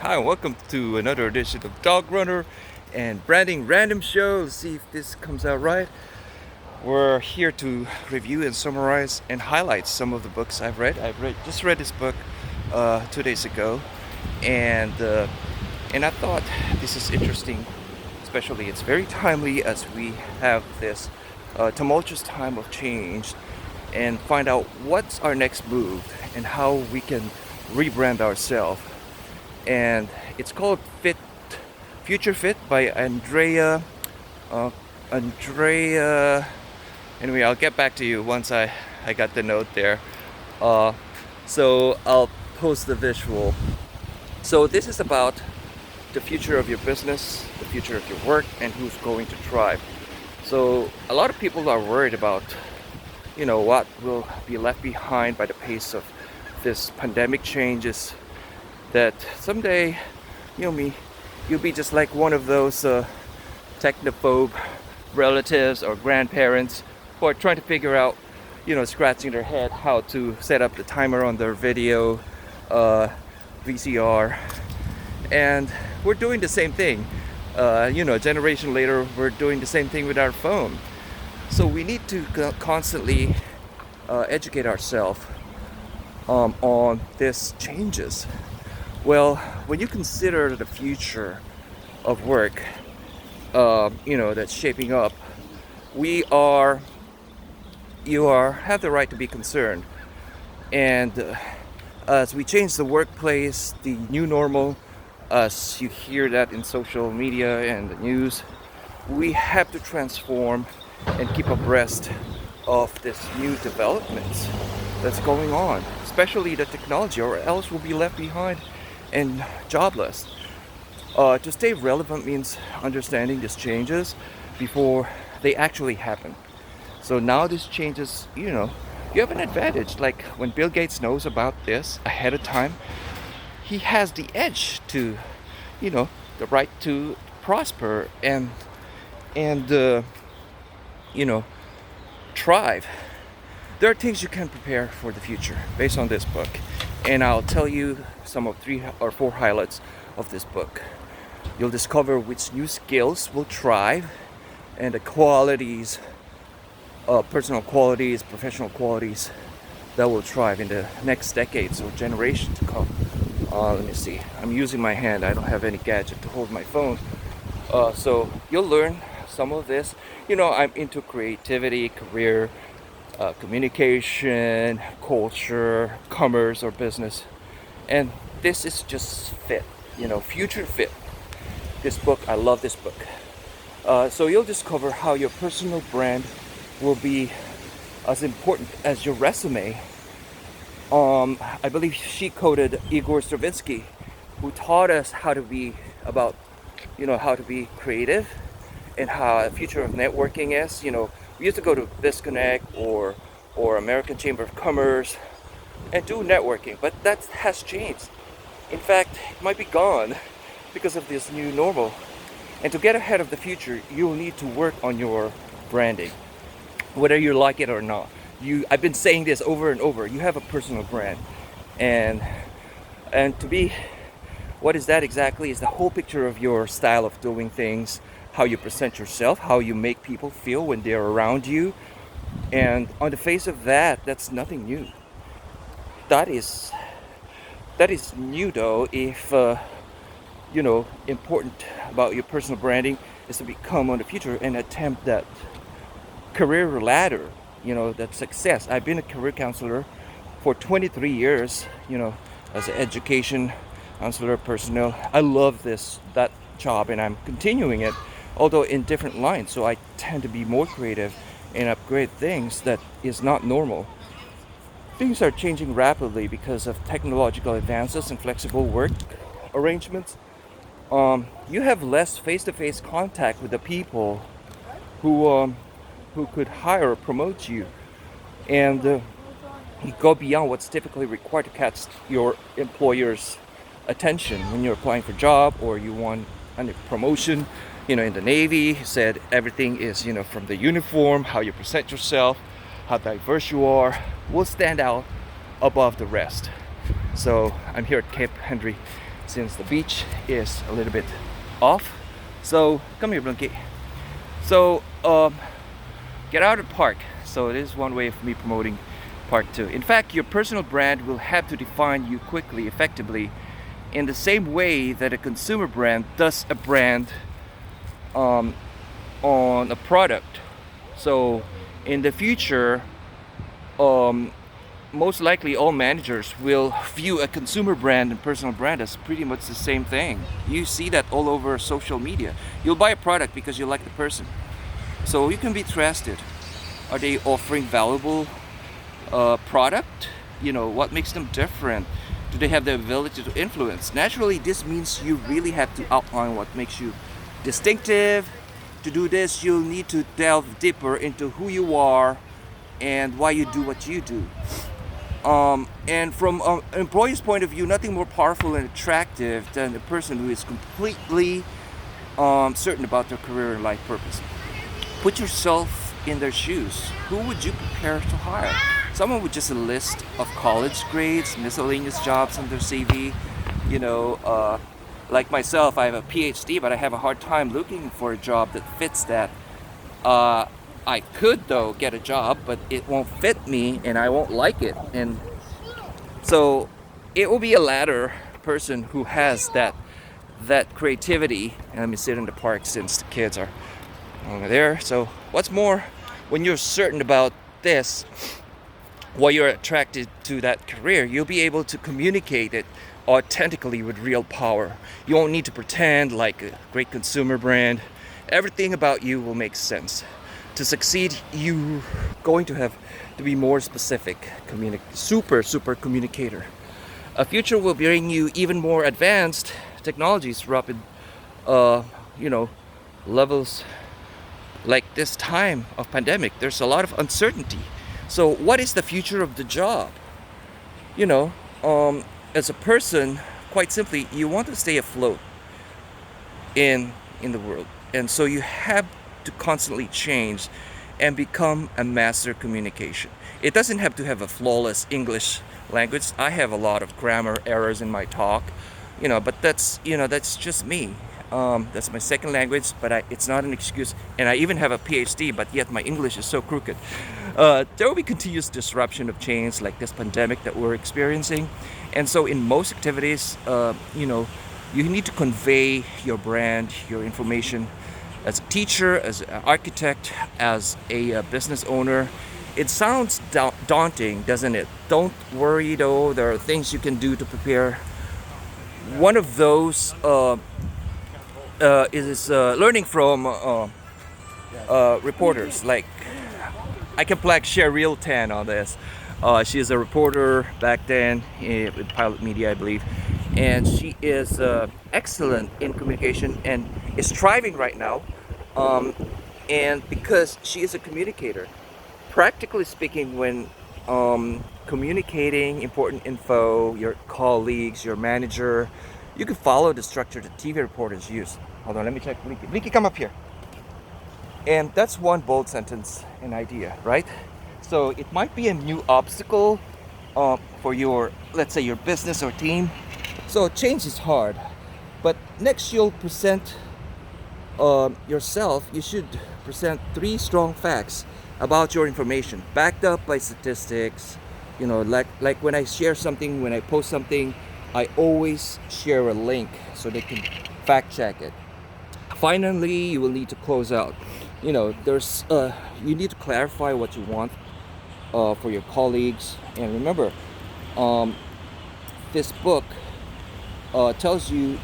Hi, and welcome to another edition of Dog Runner and Branding Random Show. Let's see if this comes out right. We're here to review and summarize and highlight some of the books I've read. Just read this book 2 days ago, and I thought this is interesting. Especially, it's very timely as we have this tumultuous time of change, and find out what's our next move and how we can rebrand ourselves. And it's called Future Fit by Andrea. Andrea. Anyway, I'll get back to you once I got the note there. So I'll post the visual. So this is about the future of your business, the future of your work, and who's going to thrive. So a lot of people are worried about, what will be left behind by the pace of this pandemic changes. That someday, you'll be just like one of those technophobe relatives or grandparents who are trying to figure out, scratching their head how to set up the timer on their video VCR. And we're doing the same thing. A generation later, we're doing the same thing with our phone. So we need to constantly educate ourselves on these changes. Well, when you consider the future of work, that's shaping up, have the right to be concerned. And as we change the workplace, the new normal, as you hear that in social media and the news, we have to transform and keep abreast of this new developments that's going on, especially the technology, or else we'll be left behind and jobless. To stay relevant means understanding these changes before they actually happen. So now these changes, you have an advantage. Like when Bill Gates knows about this ahead of time, he has the edge to, the right to prosper and thrive. There are things you can prepare for the future based on this book, and I'll tell you some of 3 or 4 highlights of this book. You'll discover which new skills will thrive and the qualities, personal qualities, professional qualities that will thrive in the next decades or generation to come. Let me see. I'm using my hand. I don't have any gadget to hold my phone. So you'll learn some of this. I'm into creativity, career, communication, culture, commerce, or business. And this is just fit, future fit. This book, I love this book. So you'll discover how your personal brand will be as important as your resume. I believe she quoted Igor Stravinsky, who taught us how to be how to be creative and how the future of networking is. We used to go to Disconnect or American Chamber of Commerce and do networking, but that has changed. In fact, it might be gone because of this new normal. And to get ahead of the future, you'll need to work on your branding, whether you like it or not. I've been saying this over and over. You have a personal brand, and to be, what is that exactly? Is the whole picture of your style of doing things, how you present yourself, how you make people feel when they're around you. And on the face of that, that's nothing new. That is new though. If important about your personal branding is to become on the future and attempt that career ladder, that success. I've been a career counselor for 23 years, as an education counselor, personnel. I love that job, and I'm continuing it, although in different lines. So I tend to be more creative and upgrade things that is not normal. Things are changing rapidly because of technological advances and flexible work arrangements. You have less face-to-face contact with the people who could hire or promote you, and you go beyond what's typically required to catch your employer's attention when you're applying for a job or you want a promotion. In the Navy, said everything is, from the uniform, how you present yourself, how diverse you are, will stand out above the rest. So I'm here at Cape Henry since the beach is a little bit off. So come here, Blanky. So get out of the park. So it is one way of me promoting part 2. In fact, your personal brand will have to define you quickly, effectively, in the same way that a consumer brand does a brand on a product. So in the future, most likely all managers will view a consumer brand and personal brand as pretty much the same thing. You see that all over social media. You'll buy a product because you like the person. So you can be trusted. Are they offering valuable product? You know, what makes them different? Do they have the ability to influence? Naturally, this means you really have to outline what makes you distinctive. To do this, you'll need to delve deeper into who you are and why you do what you do. And from an employee's point of view, nothing more powerful and attractive than a person who is completely certain about their career and life purpose. Put yourself in their shoes. Who would you prepare to hire? Someone with just a list of college grades, miscellaneous jobs on their CV. You know, like myself, I have a PhD, but I have a hard time looking for a job that fits that. I could though get a job, but it won't fit me and I won't like it. And so it will be a latter person who has that creativity. And let me sit in the park since the kids are over there. So what's more, when you're certain about this, why you're attracted to that career, you'll be able to communicate it authentically with real power. You won't need to pretend like a great consumer brand. Everything about you will make sense. To succeed, you're going to have to be more specific, super communicator. A future will bring you even more advanced technologies, rapid, levels. Like this time of pandemic, there's a lot of uncertainty. So what is the future of the job? You know, as a person, quite simply, you want to stay afloat in the world. And so you have to constantly change and become a master communication. It doesn't have to have a flawless English language. I have a lot of grammar errors in my talk, but that's just me. That's my second language, but it's not an excuse. And I even have a PhD, but yet my English is so crooked. There will be continuous disruption of change like this pandemic that we're experiencing. And so in most activities, you need to convey your brand, your information. As a teacher, as an architect, as a business owner, it sounds daunting, doesn't it? Don't worry though, there are things you can do to prepare. One of those is learning from reporters. Like, I can share real 10 on this. She is a reporter back then with Pilot Media, I believe. And she is excellent in communication and is thriving right now. And because she is a communicator, practically speaking, when communicating important info, your colleagues, your manager, you can follow the structure that TV reporters use. Hold on, let me check. Blinky, come up here. And that's one bold sentence, an idea, right? So it might be a new obstacle for your, let's say, your business or team. So change is hard. But next you'll present yourself, you should present 3 strong facts about your information, backed up by statistics. Like when I share something, when I post something, I always share a link so they can fact check it. Finally, you will need to close out. You need to clarify what you want for your colleagues. And remember, this book tells you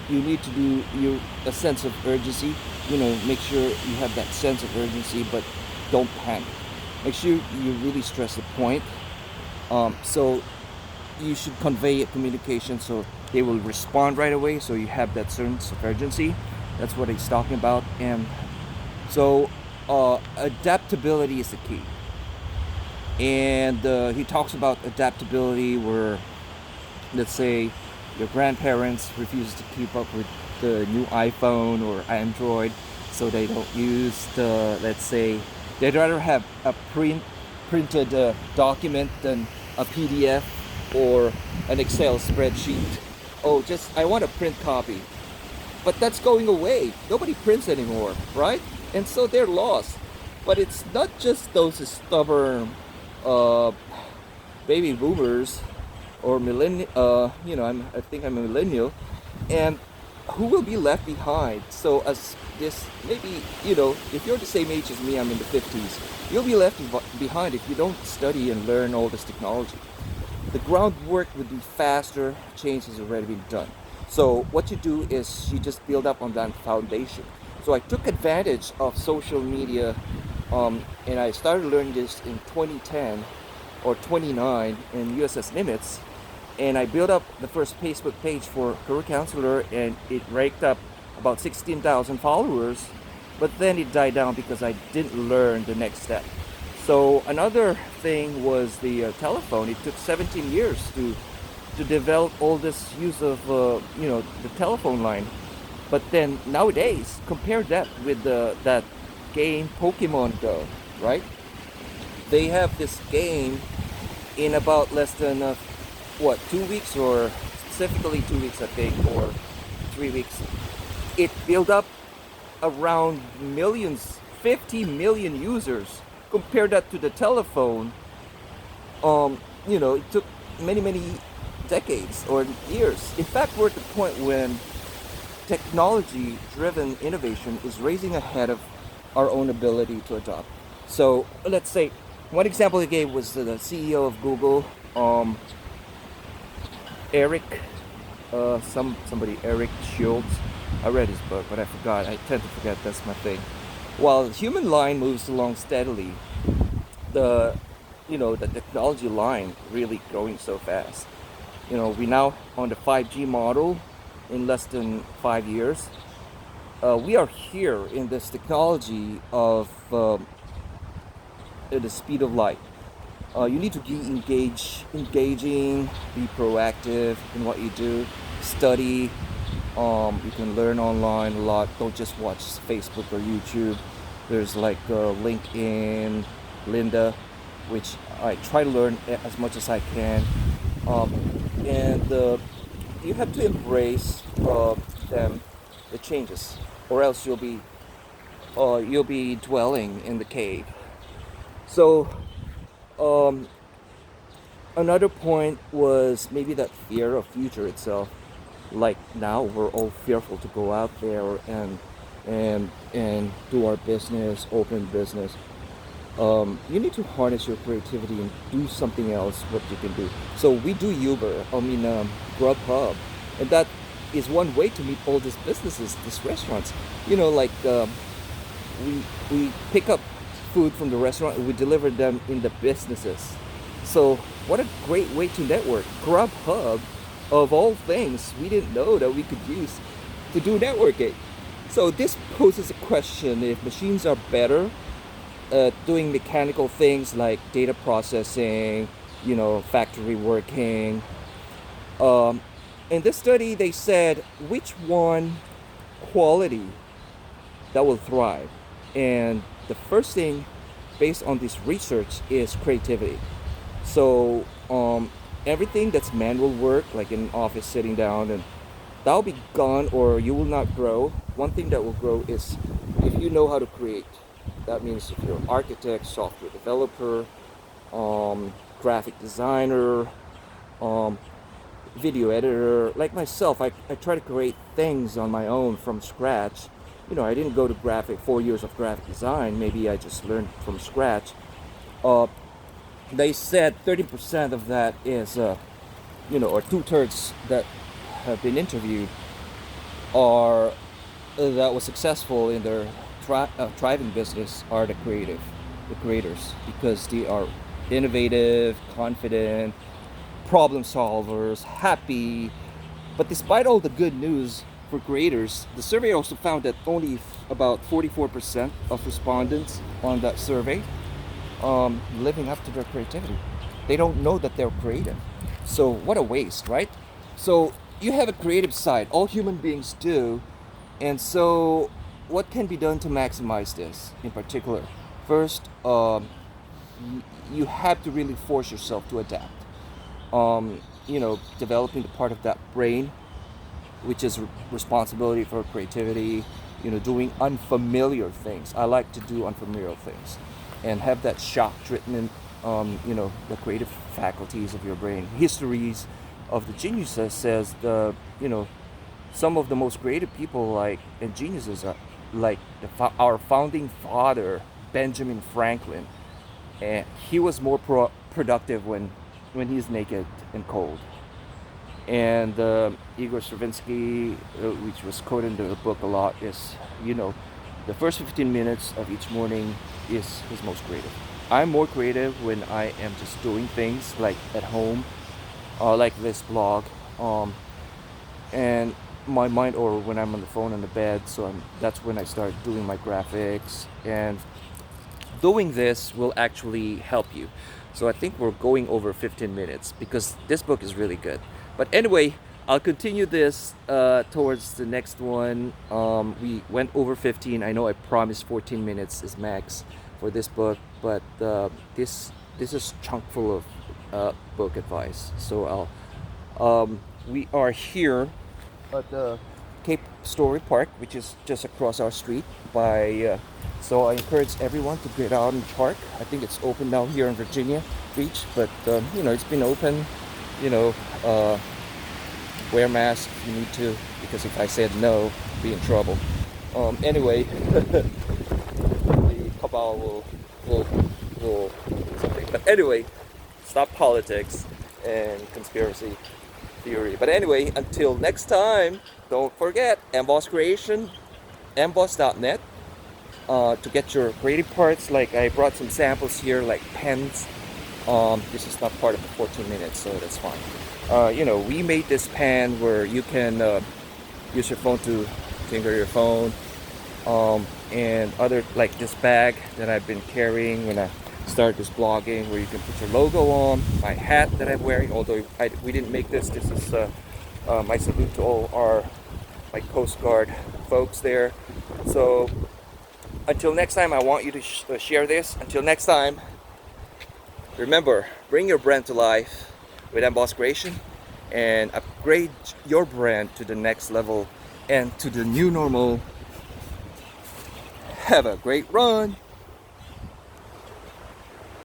need to do a sense of urgency. Make sure you have that sense of urgency, but don't panic. Make sure you really stress the point. So you should convey a communication so they will respond right away, so you have that sense of urgency. That's what he's talking about. And so adaptability is the key. And he talks about adaptability where, let's say, your grandparents refuse to keep up with the new iPhone or Android, so they don't use let's say, they'd rather have a printed document than a PDF or an Excel spreadsheet. oh, just I want a print copy. But that's going away. Nobody prints anymore, right? And so they're lost. But it's not just those stubborn uh, baby boomers or millennial. I think I'm a millennial, and who will be left behind? So as this, maybe if you're the same age as me, I'm in the 50s. You'll be left behind if you don't study and learn all this technology. The groundwork would be faster. Change has already been done. So what you do is you just build up on that foundation. So I took advantage of social media, and I started learning this in 2010 or 29 in USS Nimitz, and I built up the first Facebook page for career counselor, and it raked up about 16,000 followers. But then it died down because I didn't learn the next step. So another thing was the telephone. It took 17 years to develop all this use of the telephone line. But then nowadays, compare that with that game Pokemon Go, right? They have this game in about less than 2 weeks, or specifically 2 weeks, I think, or 3 weeks. It built up around millions, 50 million users. Compare that to the telephone. It took many decades or years. In fact, we're at the point when technology-driven innovation is racing ahead of our own ability to adopt. So let's say one example I gave was the CEO of Google, Eric, Eric Schultz. I read his book, but I forgot. I tend to forget. That's my thing. While the human line moves along steadily, the the technology line really growing so fast. We now on the 5G model in less than 5 years. We are here in this technology of the speed of light. You need to be engaging, be proactive in what you do, study. You can learn online a lot. Don't just watch Facebook or YouTube. There's like LinkedIn, Linda, which I try to learn as much as I can. And you have to embrace the changes, or else you'll be dwelling in the cave. So another point was maybe that fear of future itself. Like now we're all fearful to go out there and do our business, open business. You need to harness your creativity and do something else what you can do. So we do Grubhub, and that is one way to meet all these businesses, these restaurants. We pick up food from the restaurant and we deliver them in the businesses. So what a great way to network. Grubhub, of all things, we didn't know that we could use to do networking. So this poses a question: if machines are better doing mechanical things like data processing, factory working. In this study, they said which one quality that will thrive. And the first thing, based on this research, is creativity. So everything that's manual work, like in an office sitting down, and that'll be gone, or you will not grow. One thing that will grow is if you know how to create. That means if you're an architect, software developer, graphic designer, video editor, like myself, I try to create things on my own from scratch. I didn't go to 4 years of graphic design. Maybe I just learned from scratch. They said 30% of that is, or 2/3 that have been interviewed are that was successful in their thriving business are the creators, because they are innovative, confident, problem solvers, happy. But despite all the good news for creators, the survey also found that only about 44% of respondents on that survey living up to their creativity. They don't know that they're creative. So what a waste, right? So you have a creative side. All human beings do. And so what can be done to maximize this in particular? First, you have to really force yourself to adapt. Developing the part of that brain which is responsibility for creativity, doing unfamiliar things. I like to do unfamiliar things and have that shock treatment, the creative faculties of your brain. Histories of the geniuses says some of the most creative people and geniuses are like our founding father, Benjamin Franklin, and he was more productive when he's naked and cold. And Igor Stravinsky, which was quoted in the book a lot, is the first 15 minutes of each morning is his most creative. I'm more creative when I am just doing things like at home, like this blog, and my mind, or when I'm on the phone on the bed. So that's when I start doing my graphics, and doing this will actually help you. So I think we're going over 15 minutes because this book is really good. But anyway, I'll continue this towards the next one. We went over 15. I know I promised 14 minutes is max for this book, but this is chunk full of book advice. So we are here at the Cape Story Park, which is just across our street. So I encourage everyone to get out in the park. I think it's open now here in Virginia Beach, but it's been open. Wear mask if you need to, because if I said no, I'll be in trouble. Anyway, the cabal will something. But anyway, stop politics and conspiracy theory. But anyway, until next time, don't forget Emboss Creation, emboss.net, to get your creative parts. Like I brought some samples here, like pens. This is not part of the 14 minutes, so that's fine. We made this pen where you can use your phone to finger your phone, and other, like this bag that I've been carrying when I started this blogging, where you can put your logo on. My hat that I'm wearing, although we didn't make this. This is my salute to all my Coast Guard folks there. So until next time, I want you to share this. Until next time, remember, bring your brand to life with Emboss Creation and upgrade your brand to the next level and to the new normal. Have a great run.